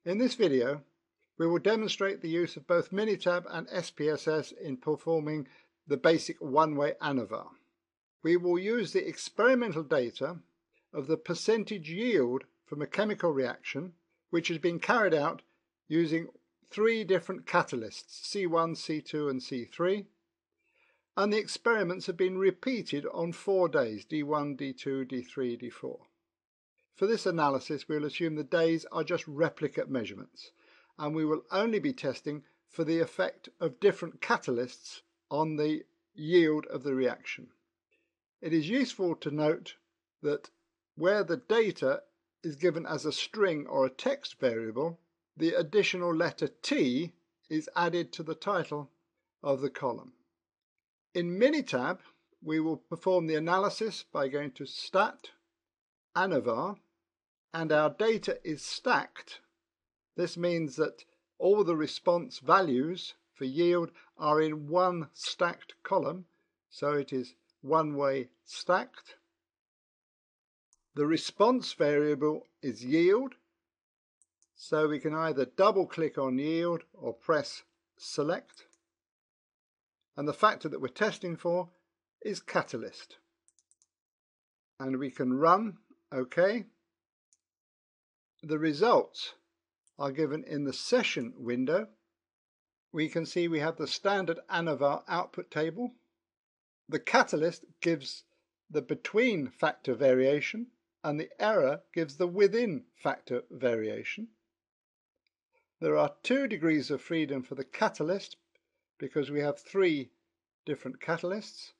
In this video, we will demonstrate the use of both Minitab and Spss in performing the basic one-way ANOVA. We will use the experimental data of the percentage yield from a chemical reaction which has been carried out using three different catalysts, C1, C2 and C3, and the experiments have been repeated on 4 days, D1, D2, D3, D4. For this analysis, we will assume the days are just replicate measurements, and we will only be testing for the effect of different catalysts on the yield of the reaction. It is useful to note that where the data is given as a string or a text variable, the additional letter T is added to the title of the column. In Minitab, we will perform the analysis by going to Stat, ANOVA, and our data is stacked. This means that all the response values for yield are in one stacked column, so it is one-way stacked. The response variable is yield, so we can either double-click on yield or press select. And the factor that we're testing for is catalyst. And we can run OK. The results are given in the session window. We can see we have the standard ANOVA output table. The catalyst gives the between factor variation and the error gives the within factor variation. There are 2 degrees of freedom for the catalyst because we have 3 different catalysts.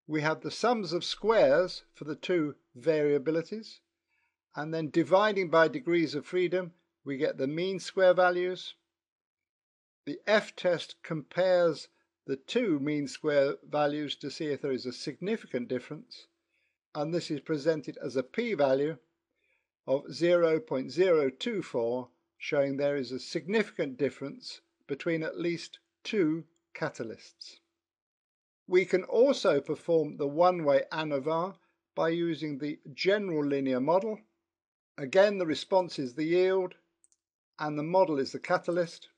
We have the sums of squares for the 2 variabilities, and then dividing by degrees of freedom we get the mean square values. The F-test compares the 2 mean square values to see if there is a significant difference, and this is presented as a p-value of 0.024, showing there is a significant difference between at least 2 catalysts. We can also perform the one-way ANOVA by using the general linear model. Again, the response is the yield and the model is the catalyst,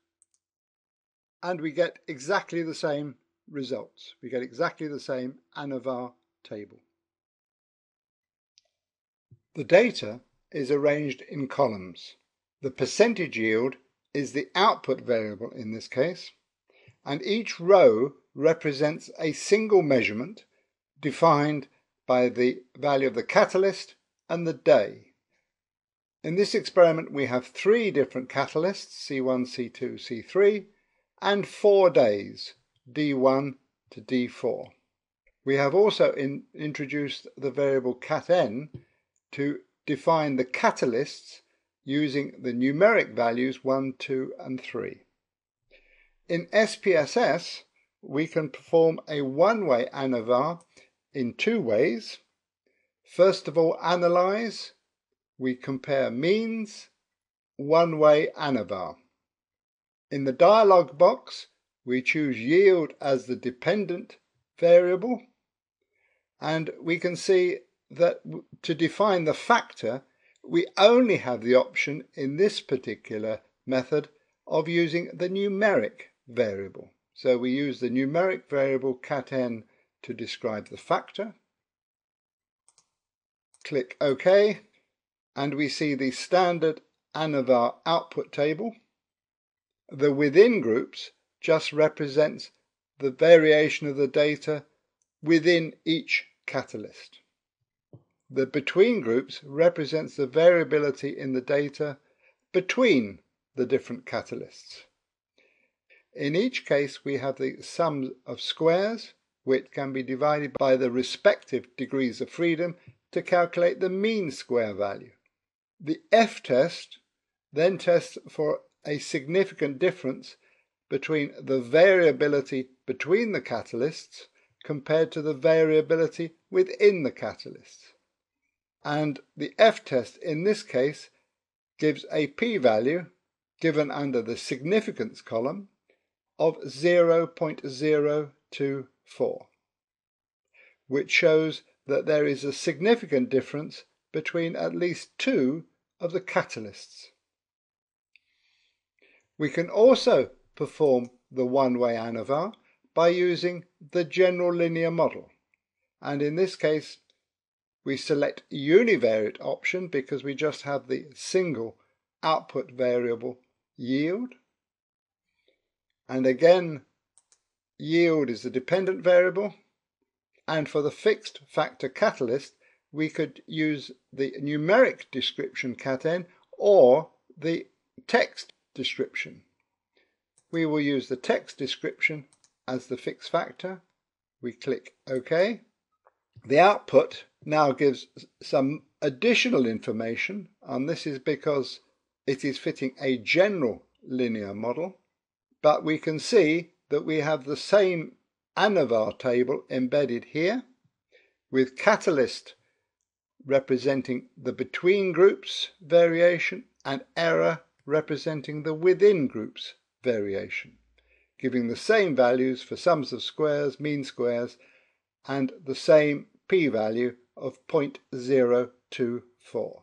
and we get exactly the same results. We get exactly the same ANOVA table. The data is arranged in columns. The percentage yield is the output variable in this case, and each row represents a single measurement defined by the value of the catalyst and the day. In this experiment we have 3 different catalysts, C1, C2, C3, and 4 days, D1 to D4. We have also introduced the variable cat_n to define the catalysts using the numeric values 1, 2 and 3. In Spss, we can perform a one-way ANOVA in 2 ways. First of all, analyze. We compare means, one-way ANOVA. In the dialog box, we choose yield as the dependent variable, and we can see that to define the factor, we only have the option in this particular method of using the numeric variable. So we use the numeric variable cat_n to describe the factor. Click OK. And we see the standard ANOVA output table. The within groups just represents the variation of the data within each catalyst. The between groups represents the variability in the data between the different catalysts. In each case we have the sum of squares, which can be divided by the respective degrees of freedom to calculate the mean square value. The F-test then tests for a significant difference between the variability between the catalysts compared to the variability within the catalysts. And the F-test in this case gives a p-value given under the significance column of 0.024, which shows that there is a significant difference between at least 2 of the catalysts. We can also perform the one-way ANOVA by using the general linear model, and in this case we select univariate option because we just have the single output variable yield, and again yield is the dependent variable, and for the fixed factor catalyst we could use the numeric description cat-n or the text description. We will use the text description as the fixed factor. We click OK. The output now gives some additional information, and this is because it is fitting a general linear model, but we can see that we have the same ANOVA table embedded here, with catalyst representing the between groups variation and error representing the within groups variation, giving the same values for sums of squares, mean squares, and the same p-value of 0.024.